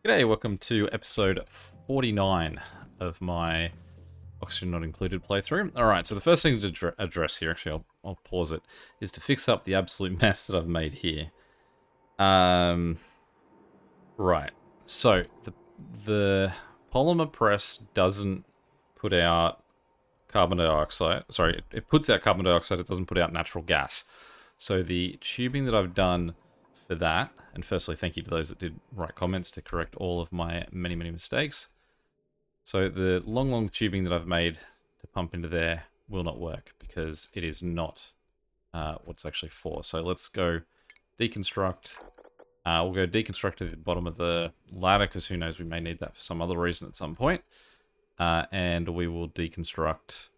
G'day, welcome to episode 49 of my Oxygen Not Included playthrough. Alright, so the first thing to address here, actually I'll pause it, is to fix up the absolute mess that I've made here. Right, so the polymer press doesn't put out carbon dioxide. Sorry, it puts out carbon dioxide, it doesn't put out natural gas. So the tubing that I've done for that, and firstly thank you to those that did write comments to correct all of my many mistakes. So the long tubing that I've made to pump into there will not work because it is not what it's actually for. So let's go deconstruct. We'll go deconstruct to the bottom of the ladder because who knows, we may need that for some other reason at some point. And we will deconstruct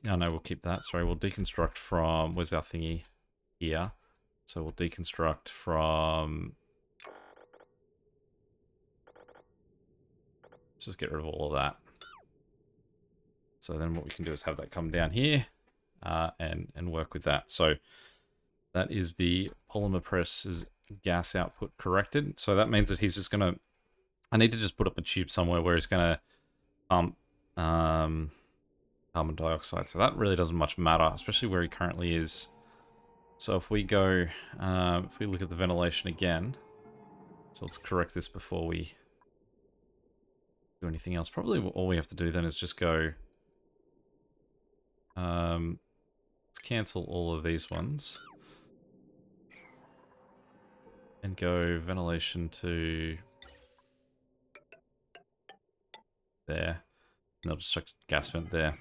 no, we'll keep that. Sorry, we'll deconstruct from, where's our thingy? Here. So we'll deconstruct from, let's just get rid of all of that. So then what we can do is have that come down here and work with that. So that is the polymer press's gas output corrected. So that means that he's just going to, I need to just put up a tube somewhere where he's going to pump carbon dioxide. So that really doesn't much matter, especially where he currently is. So if we go, if we look at the ventilation again, so let's correct this before we do anything else. Probably all we have to do then is just go, let's cancel all of these ones. And go ventilation to there. And I'll just check gas vent there.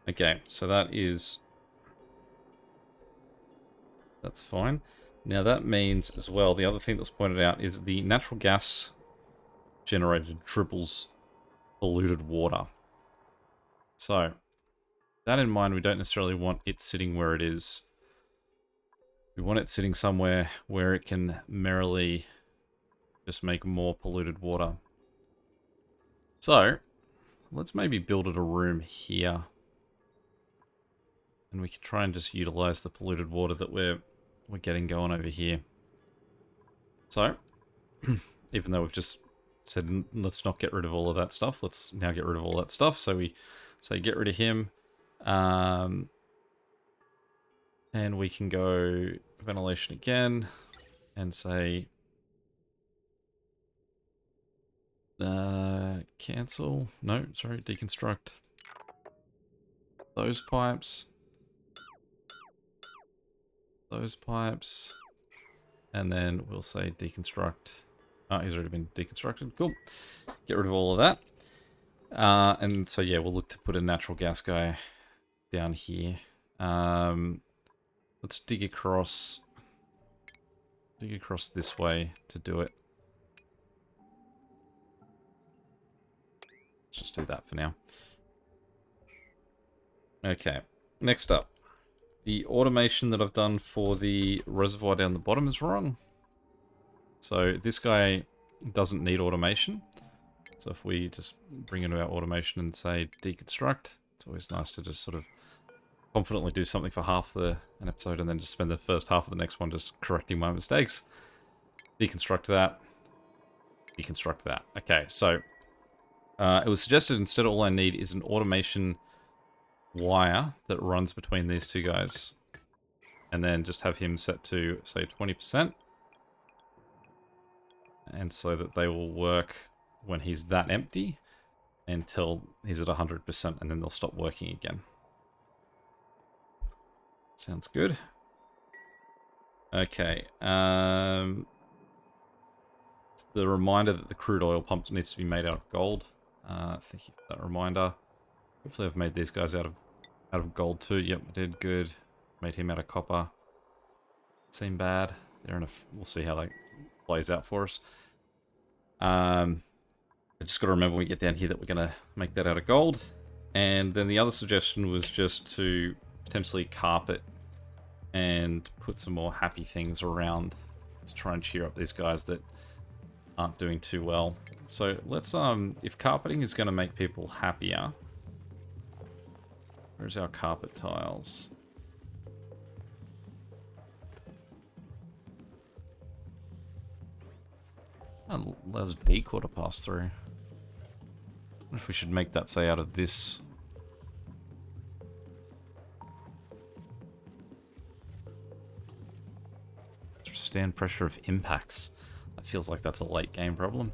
Okay, so that's fine. Now that means as well, the other thing that's pointed out is the natural gas generated dribbles polluted water. So, that in mind, we don't necessarily want it sitting where it is. We want it sitting somewhere where it can merrily just make more polluted water. So, let's maybe build it a room here. And we can try and just utilize the polluted water that we're getting going over here. So, even though we've just said let's not get rid of all of that stuff, let's now get rid of all that stuff. So we say get rid of him. And we can go ventilation again and say cancel. No, sorry, deconstruct those pipes. Those pipes. And then we'll say deconstruct. Oh, he's already been deconstructed. Cool. Get rid of all of that. And so, yeah, we'll look to put a natural gas guy down here. Let's dig across this way to do it. Let's just do that for now. Okay, next up. The automation that I've done for the reservoir down the bottom is wrong. So this guy doesn't need automation. So if we just bring into our automation and say deconstruct, it's always nice to just sort of confidently do something for half an episode and then just spend the first half of the next one just correcting my mistakes. Deconstruct that. Deconstruct that. Okay, so it was suggested instead all I need is an automation wire that runs between these two guys. And then just have him set to, say, 20%. And so that they will work when he's that empty until he's at 100%, and then they'll stop working again. Sounds good. Okay. The reminder that the crude oil pump needs to be made out of gold. Thank you for that reminder. Hopefully I've made these guys out of gold too. Yep, I did. Good. Made him out of copper. Seem bad. We'll see how that plays out for us. I just got to remember when we get down here that we're going to make that out of gold. And then the other suggestion was just to potentially carpet and put some more happy things around to try and cheer up these guys that aren't doing too well. So let's, if carpeting is going to make people happier, where's our carpet tiles? Allows decor to pass through. I wonder if we should make that say out of this. Stand pressure of impacts. That feels like that's a late game problem.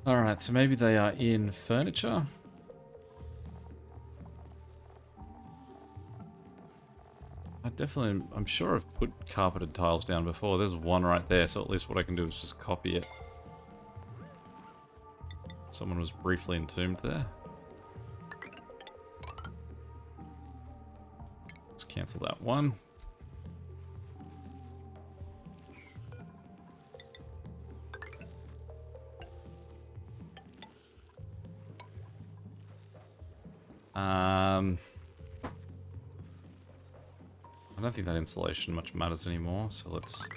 Alright, so maybe they are in furniture. I'm sure I've put carpeted tiles down before. There's one right there, so at least what I can do is just copy it. Someone was briefly entombed there. Let's cancel that one. I don't think that insulation much matters anymore, so let's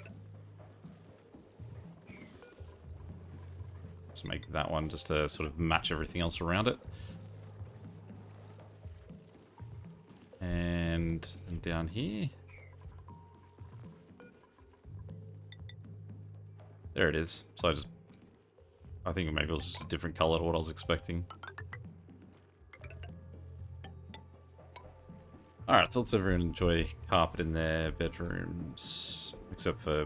make that one just to sort of match everything else around it. And then down here. There it is. So I think maybe it was just a different color to what I was expecting. Alright, so let's everyone enjoy carpet in their bedrooms. Except for...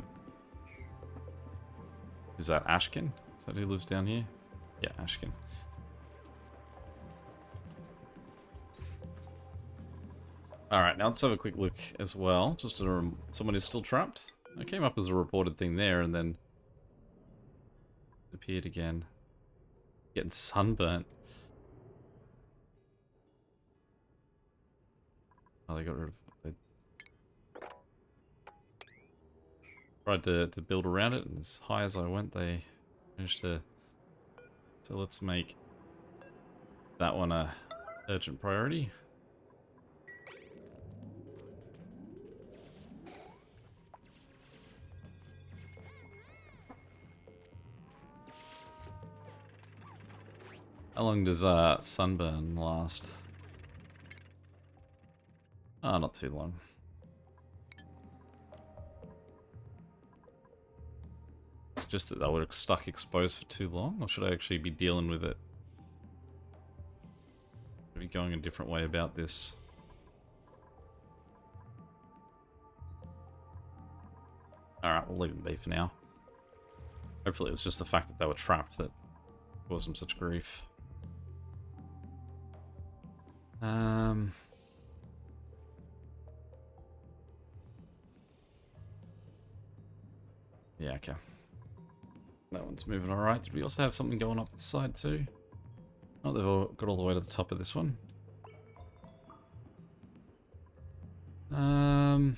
Who's that? Ashkin? Is that who lives down here? Yeah, Ashkin. Alright, now let's have a quick look as well. Just to someone is still trapped. It came up as a reported thing there and then... appeared again. Getting sunburnt. Oh, they got rid of... They tried to build around it, and as high as I went, they managed to... So let's make that one a urgent priority. How long does sunburn last? Ah, not too long. It's just that they were stuck exposed for too long, or should I actually be dealing with it? Maybe going a different way about this. Alright, we'll leave them be for now. Hopefully it was just the fact that they were trapped that caused them such grief. Yeah, okay. That one's moving alright. Did we also have something going up the side too? Oh, they've all got all the way to the top of this one. Let's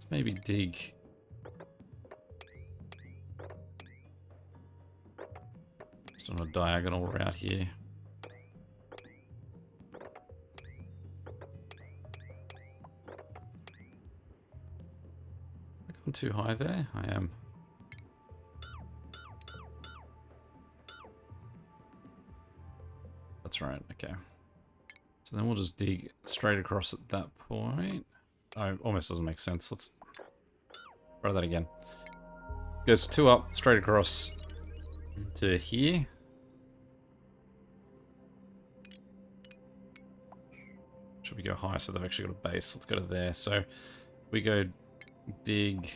maybe dig... just on a diagonal route here. I'm too high there? I am. That's right, okay. So then we'll just dig straight across at that point. Oh, almost doesn't make sense. Let's try that again. Goes 2 up, straight across to here. Should we go high so they've actually got a base? Let's go to there. So we go dig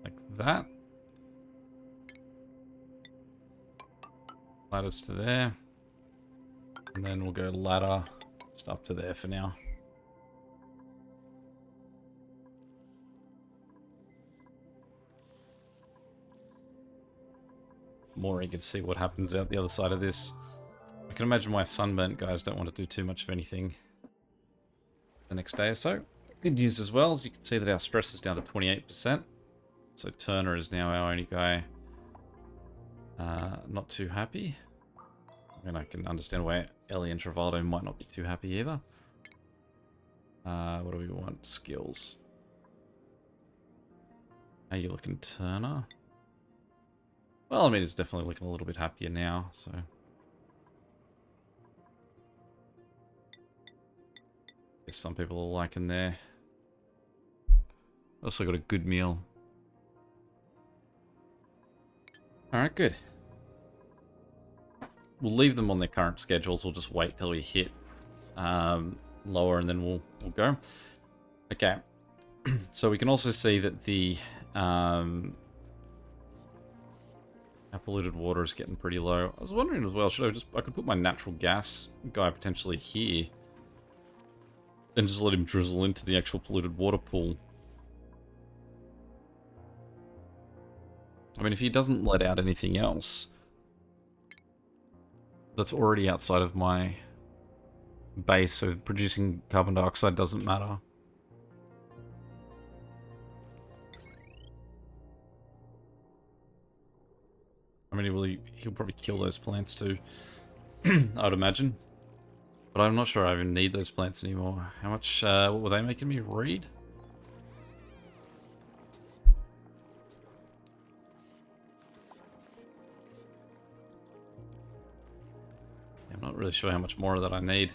like that. Ladders to there. And then we'll go ladder just up to there for now. More eager to see what happens out the other side of this. I can imagine why sunburnt guys don't want to do too much of anything the next day or so. Good news as well, as you can see that our stress is down to 28%. So Turner is now our only guy not too happy. I mean, I can understand why Ellie and Travaldo might not be too happy either. What do we want? Skills. How you looking, Turner? Well, I mean, it's definitely looking a little bit happier now, so... Guess some people are liking there. Also got a good meal. Alright, good. We'll leave them on their current schedules. We'll just wait till we hit lower and then we'll go. Okay. So we can also see that the our polluted water is getting pretty low. I was wondering as well, I could put my natural gas guy potentially here and just let him drizzle into the actual polluted water pool. I mean, if he doesn't let out anything else that's already outside of my base, so producing carbon dioxide doesn't matter. I mean, he'll probably kill those plants too, I would imagine. But I'm not sure I even need those plants anymore. How much, what were they making me read? I'm not really sure how much more of that I need.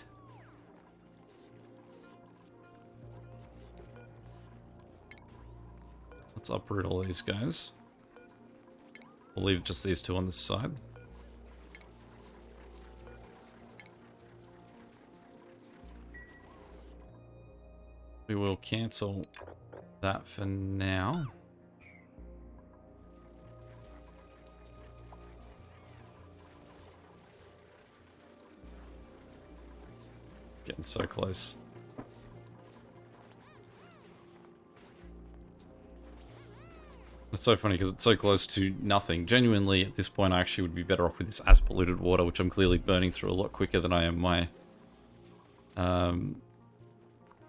Let's uproot all these guys. We'll leave just these two on this side. We will cancel that for now. Getting so close. It's so funny because it's so close to nothing. Genuinely, at this point, I actually would be better off with this as polluted water, which I'm clearly burning through a lot quicker than I am my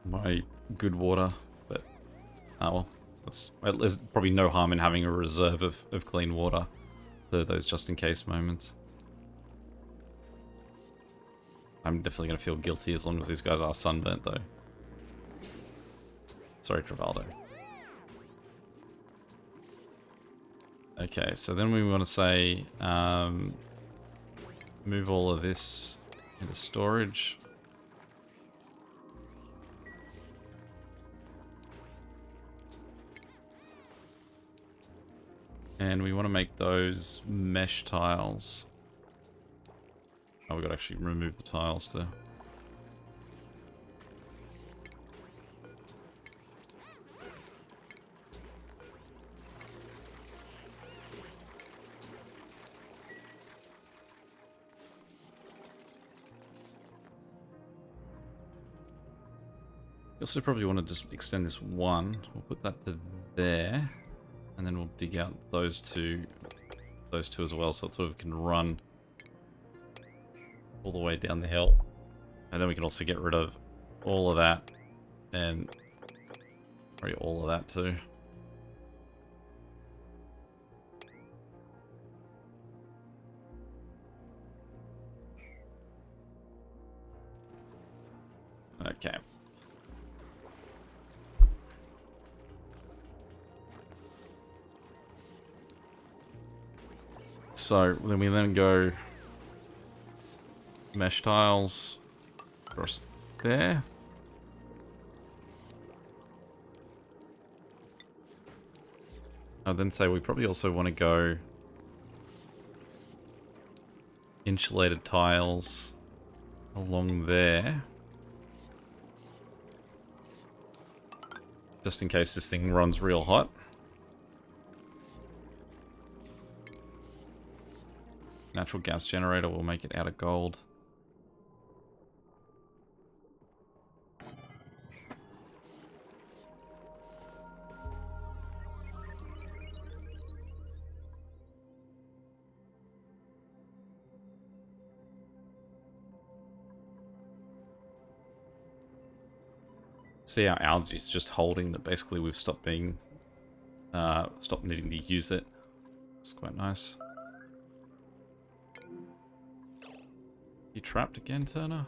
my good water. But well, there's probably no harm in having a reserve of clean water for those just in case moments. I'm definitely going to feel guilty as long as these guys are sunburnt, though. Sorry, Travaldo. Okay, so then we want to say, move all of this into storage. And we want to make those mesh tiles. Oh, we've got to actually remove the tiles too. You also probably want to just extend this one. We'll put that to there. And then we'll dig out those two as well, so it sort of can run all the way down the hill. And then we can also get rid of all of that and probably all of that too. Okay. So then we go mesh tiles across there. I'd then say we probably also want to go insulated tiles along there. Just in case this thing runs real hot. Natural gas generator will make it out of gold. See our algae is just holding that basically we've stopped needing to use it. It's quite nice. You trapped again, Turner?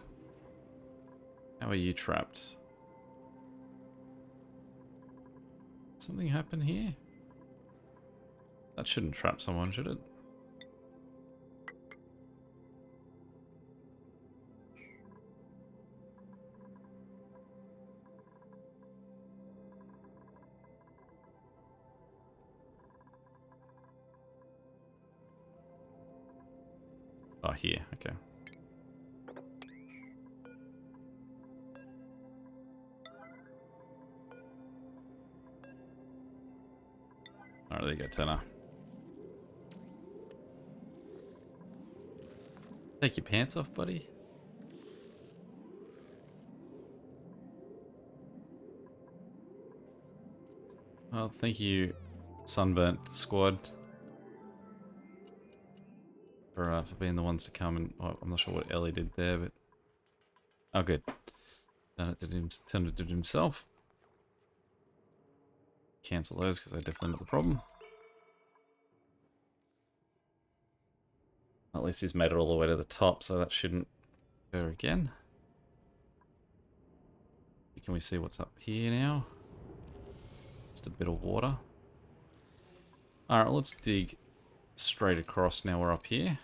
How are you trapped? Something happen here? That shouldn't trap someone, should it? Oh, here. Okay. Alright, there you go, Turner. Take your pants off, buddy. Well, thank you, Sunburnt Squad, for being the ones to come and... Oh, I'm not sure what Ellie did there, but... Oh, good. Turner did himself. Cancel those, because they're definitely not the problem. At least he's made it all the way to the top, so that shouldn't go again. Can we see what's up here now? Just a bit of water. Alright, let's dig straight across now we're up here.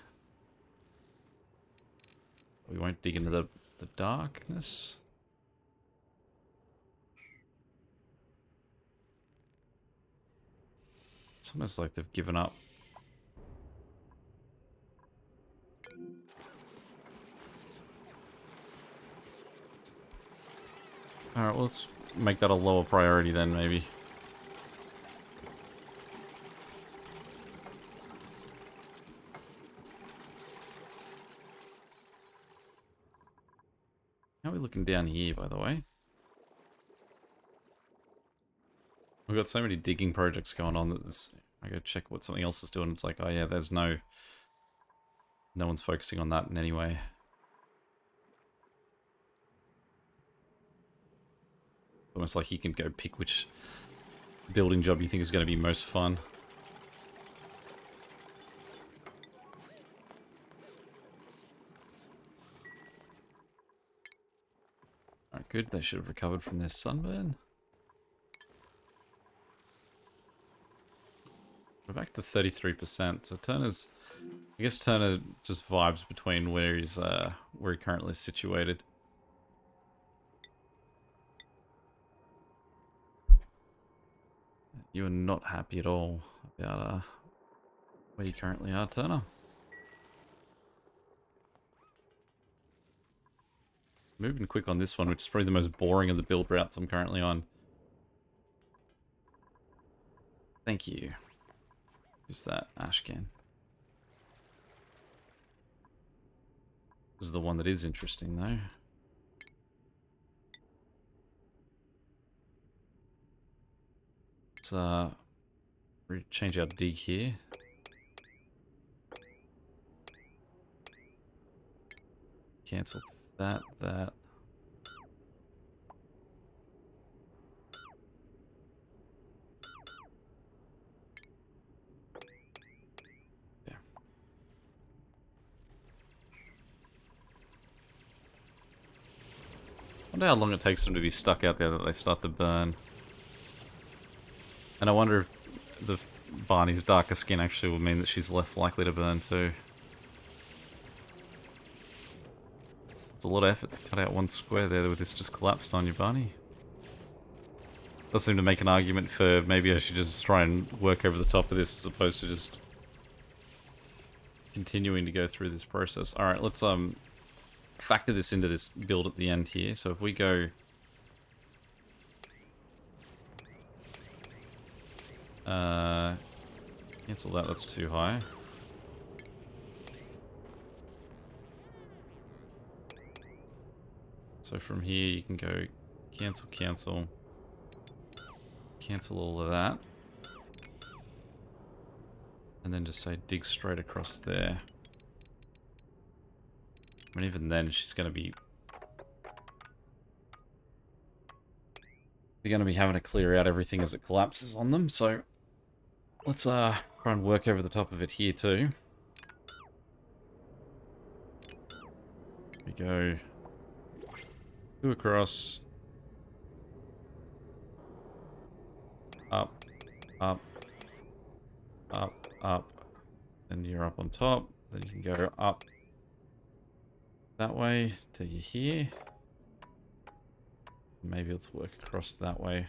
We won't dig into the darkness. It's almost like they've given up. Alright, well, let's make that a lower priority then, maybe. How are we looking down here, by the way? We've got so many digging projects going on that I go check what something else is doing. It's like, oh yeah, there's no one's focusing on that in any way. Almost like you can go pick which building job you think is going to be most fun. Alright, good. They should have recovered from their sunburn. We're back to 33%. So Turner's... I guess Turner just vibes between where he currently is situated. You are not happy at all about where you currently are, Turner. Moving quick on this one, which is probably the most boring of the build routes I'm currently on. Thank you. Who's that? Ashcan. This is the one that is interesting, though. Let's change our dig here. Cancel that. Yeah. I wonder how long it takes them to be stuck out there that they start to burn. And I wonder if the Barney's darker skin actually will mean that she's less likely to burn too. It's a lot of effort to cut out one square there with this just collapsed on you, Barney. Does seem to make an argument for maybe I should just try and work over the top of this as opposed to just continuing to go through this process. Alright, let's factor this into this build at the end here. So if we go... cancel that, that's too high. So from here you can go cancel, cancel, cancel all of that. And then just say dig straight across there. I mean, even then she's going to be... They're going to be having to clear out everything as it collapses on them, so... Let's try and work over the top of it here too. We go... Two across. Up, up, up, up. Then you're up on top. Then you can go up that way till you're here. Maybe let's work across that way.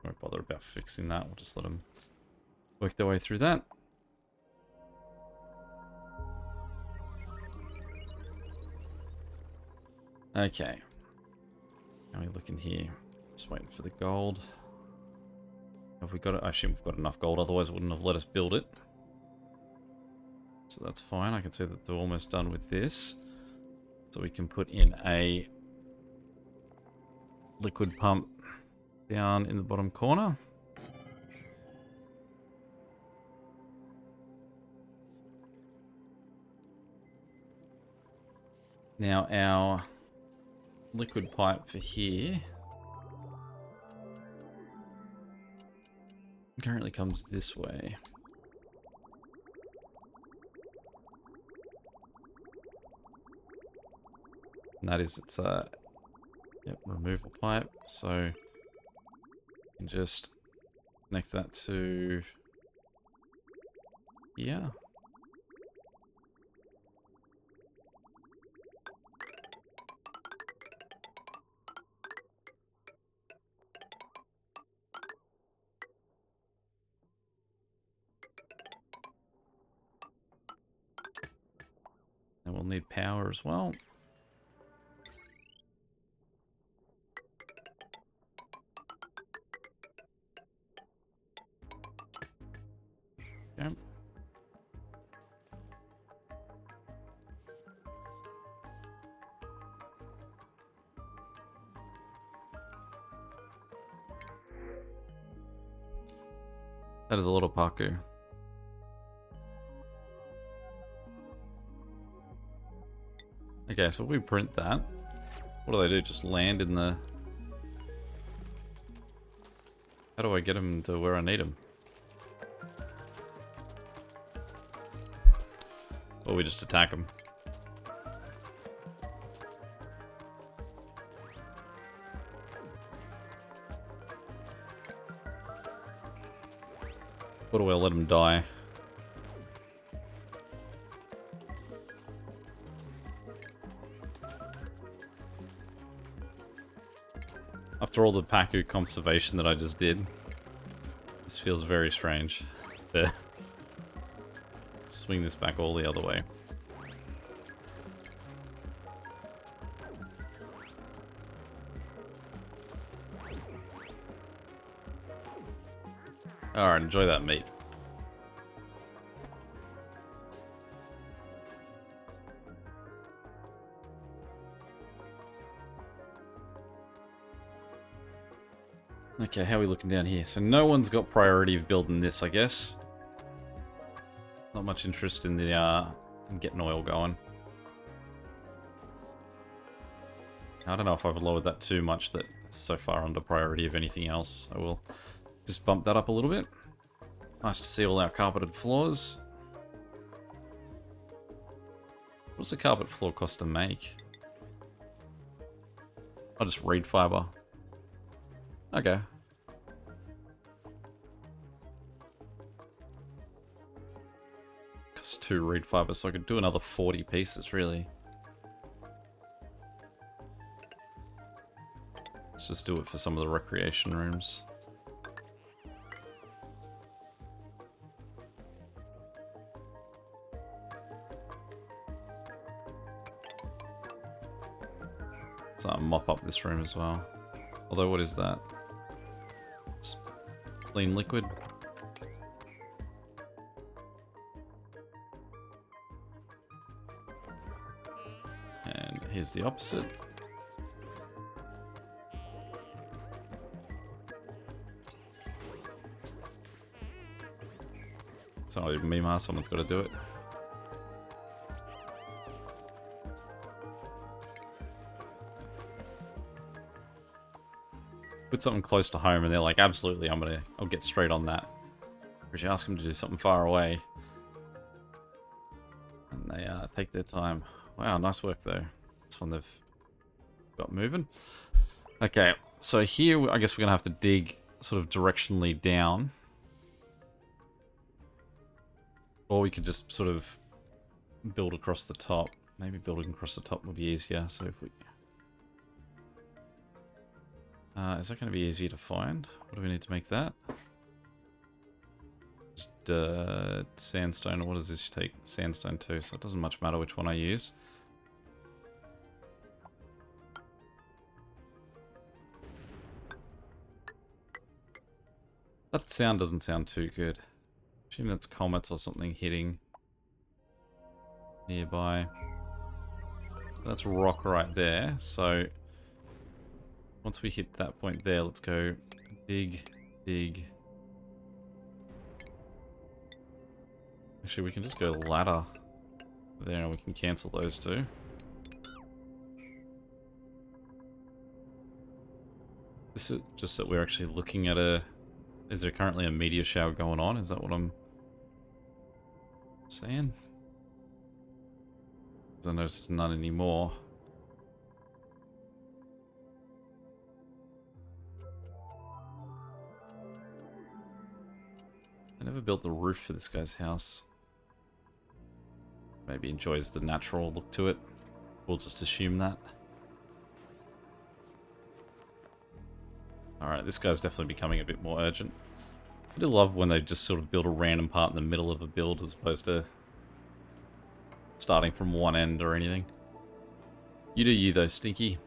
Won't bother about fixing that. We'll just let them work their way through that. Okay. Now we look in here. Just waiting for the gold. Have we got it? I assume we've got enough gold, otherwise it wouldn't have let us build it. So that's fine. I can see that they're almost done with this. So we can put in a liquid pump down in the bottom corner. Now our liquid pipe for here currently comes this way. And that is its removal pipe. So you can just connect that to here. And we'll need power as well. Okay. That is a lot of Paku. Okay, so if we print that, what do they do? Just land in the... How do I get them to where I need them? Or we just attack them? Or do I let them die? After all the Paku conservation that I just did, this feels very strange. There. Swing this back all the other way. Alright, enjoy that meat. Okay, how are we looking down here? So no one's got priority of building this, I guess. Not much interest in the in getting oil going. I don't know if I've lowered that too much that it's so far under priority of anything else. I will just bump that up a little bit. Nice to see all our carpeted floors. What does a carpet floor cost to make? I'll just reed fiber. Okay. Costs 2 reed fiber, so I could do another 40 pieces, really. Let's just do it for some of the recreation rooms. So I'll mop up this room as well. Although, what is that? Clean liquid. And here's the opposite. Sorry, Mima, someone's got to do it. Put something close to home and they're like, absolutely, I'll get straight on that. Or you ask them to do something far away. And they take their time. Wow, nice work though. This one they've got moving. Okay, so here I guess we're going to have to dig sort of directionally down. Or we could just sort of build across the top. Maybe building across the top would be easier. So if we... Is that going to be easy to find? What do we need to make that? Just sandstone. What does this take? Sandstone too, so it doesn't much matter which one I use. That sound doesn't sound too good. Assume that's comets or something hitting nearby. That's rock right there, so once we hit that point there, let's go dig, dig. Actually, we can just go ladder there and we can cancel those two. This is just that we're actually looking at a... Is there currently a meteor shower going on? Is that what I'm saying? Because I notice there's none anymore. I never built the roof for this guy's house. Maybe enjoys the natural look to it. We'll just assume that. Alright, this guy's definitely becoming a bit more urgent. I do love when they just sort of build a random part in the middle of a build as opposed to starting from one end or anything. You do you though, Stinky.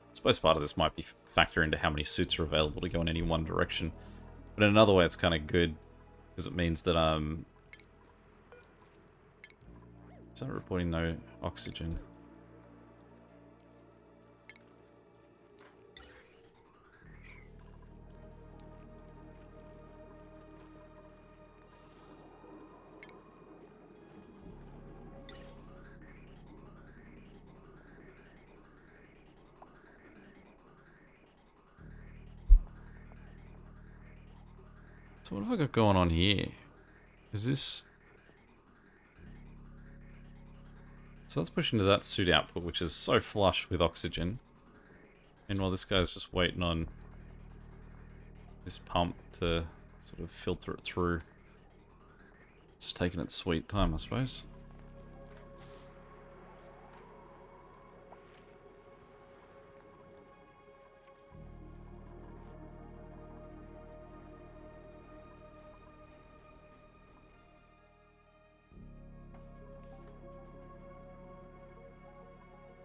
I suppose part of this might be factor into how many suits are available to go in any one direction. But in another way, it's kind of good because it means that is that reporting no oxygen? So what have I got going on here? Is this... So let's push into that suit output, which is so flush with oxygen. Meanwhile, this guy's just waiting on this pump to sort of filter it through. Just taking its sweet time, I suppose.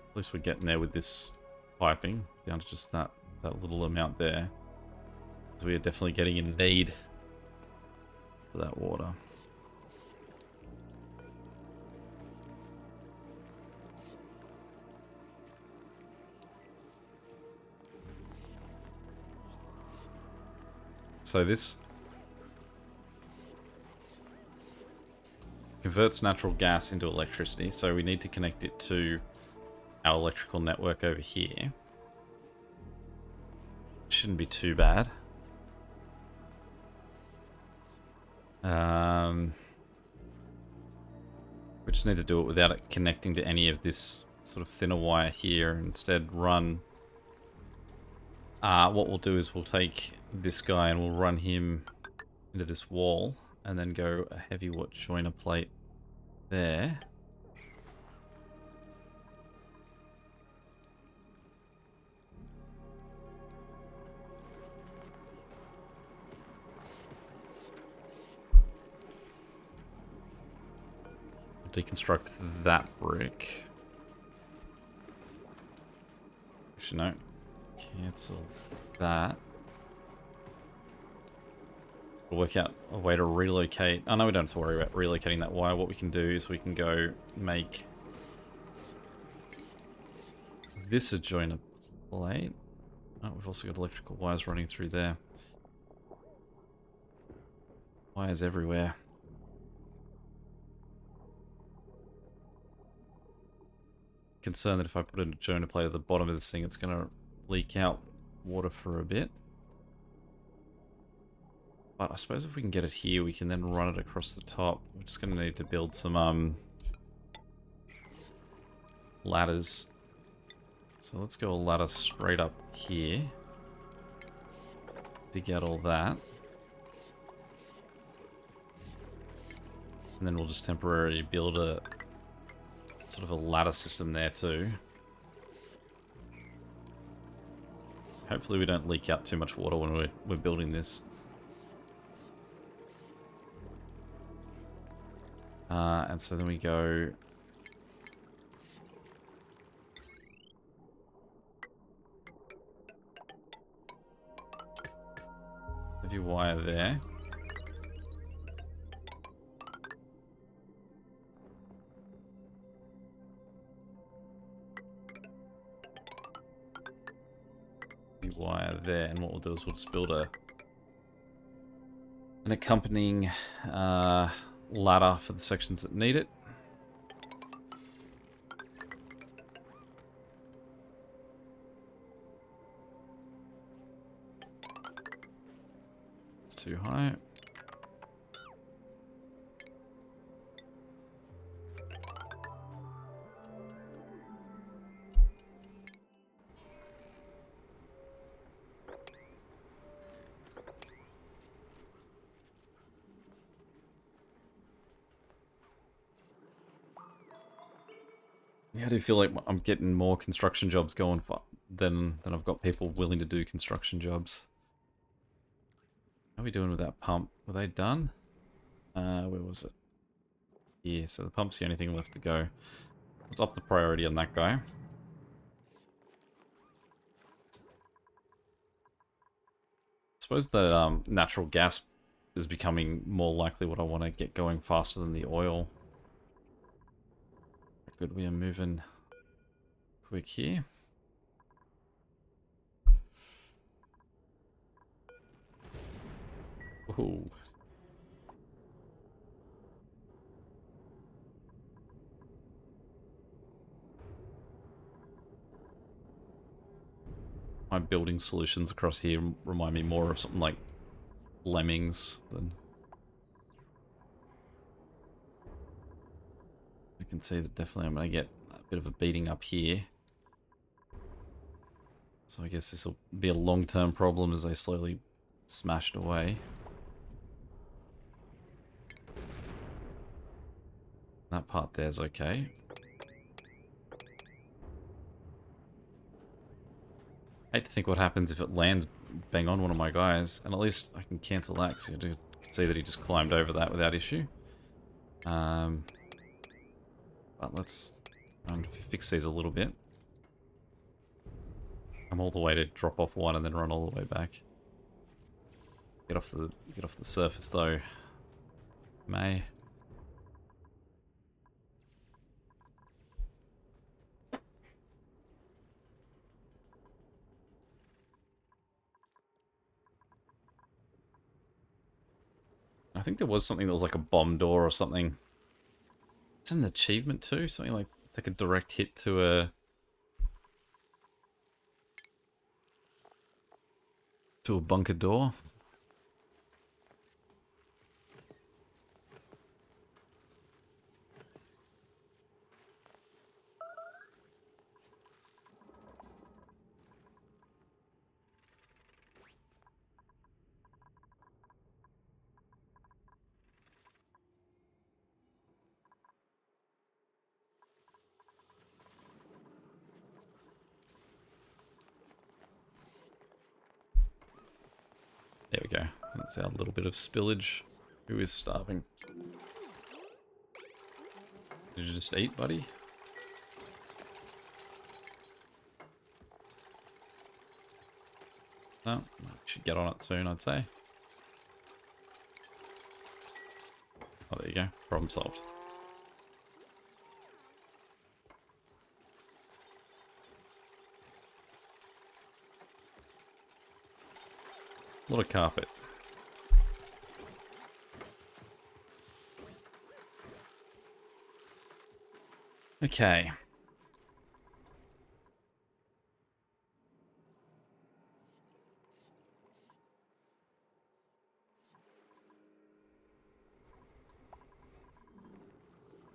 At least we're getting there with this piping, down to just that little amount there. So we are definitely getting in need for that water. So this converts natural gas into electricity, so we need to connect it to our electrical network over here. Shouldn't be too bad. We just need to do it without it connecting to any of this sort of thinner wire here. Instead, run... what we'll do is we'll take this guy and we'll run him into this wall and then go a heavy watt joiner plate there. Deconstruct that brick. Actually, no. Cancel that. We'll work out a way to relocate. Oh, no, we don't have to worry about relocating that wire. What we can do is we can go make this a joiner plate. Oh, we've also got electrical wires running through there. Wires everywhere. Concerned that if I put a joiner plate at the bottom of this thing, it's going to leak out water for a bit. But I suppose if we can get it here, we can then run it across the top. We're just going to need to build some ladders. So let's go a ladder straight up here. dig out all that. And then we'll just temporarily build a sort of a ladder system there too. Hopefully we don't leak out too much water when we're building this. And so then we go... heavy wire there. Heavy wire there, and what we'll do is we'll just build an accompanying ladder for the sections that need it. It's too high. Yeah, I do feel like I'm getting more construction jobs going than I've got people willing to do construction jobs. How are we doing with that pump? Were they done? Where was it? Yeah, so the pump's the only thing left to go. Let's up the priority on that guy. I suppose that natural gas is becoming more likely what I want to get going faster than the oil. Good, we are moving quick here. Ooh. My building solutions across here remind me more of something like Lemmings than... I can see that definitely I'm going to get a bit of a beating up here. So I guess this will be a long-term problem as I slowly smash it away. That part there's okay. I hate to think what happens if it lands bang on one of my guys, and at least I can cancel that because you can see that he just climbed over that without issue. But let's fix these a little bit. I'm all the way to drop off one and then run all the way back. Get off the surface though, May. I think there was something that was like a bomb door or something. It's an achievement too, something like take a direct hit to a bunker door. There we go. That's our little bit of spillage. Who is starving? Did you just eat, buddy? No, should get on it soon, I'd say. Oh, there you go. Problem solved. A lot of carpet. Okay.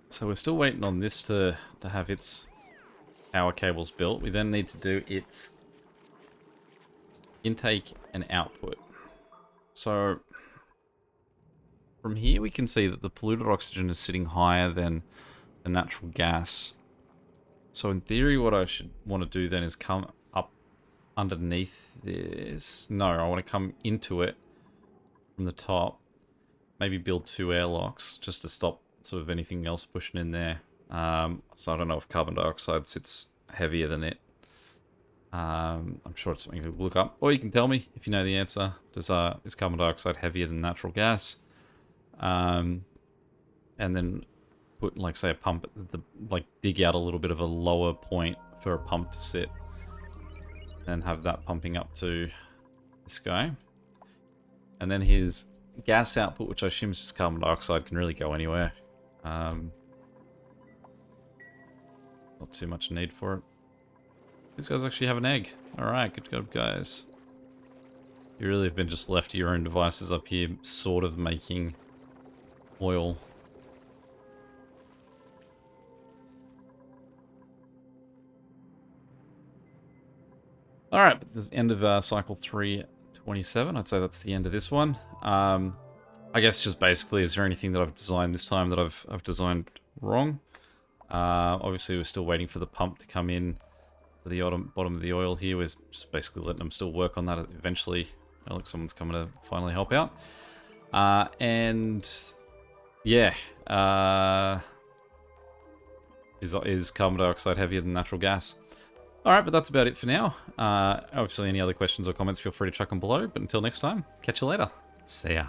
So we're still waiting on this to have its power cables built. We then need to do its intake and output. So from here we can see that the polluted oxygen is sitting higher than the natural gas. So in theory what I should want to do then is come up underneath this. No, I want to come into it from the top. Maybe build 2 airlocks just to stop sort of anything else pushing in there. So I don't know if carbon dioxide sits heavier than it. I'm sure it's something you can look up. Or you can tell me if you know the answer. Is carbon dioxide heavier than natural gas? And then put, like, say, a pump at the, like, dig out a little bit of a lower point for a pump to sit. And have that pumping up to this guy. And then his gas output, which I assume is just carbon dioxide, can really go anywhere. Not too much need for it. These guys actually have an egg. Alright, good job, guys. You really have been just left to your own devices up here, sort of making oil. Alright, but that's the end of cycle 327. I'd say that's the end of this one. I guess just basically, is there anything that I've designed this time that I've designed wrong? Obviously, we're still waiting for the pump to come in for the bottom of the oil here. We're just basically letting them still work on that eventually. Oh, look, someone's coming to finally help out. And yeah, is carbon dioxide heavier than natural gas? Alright, but that's about it for now. Obviously, any other questions or comments, feel free to chuck them below. But until next time, catch you later. See ya.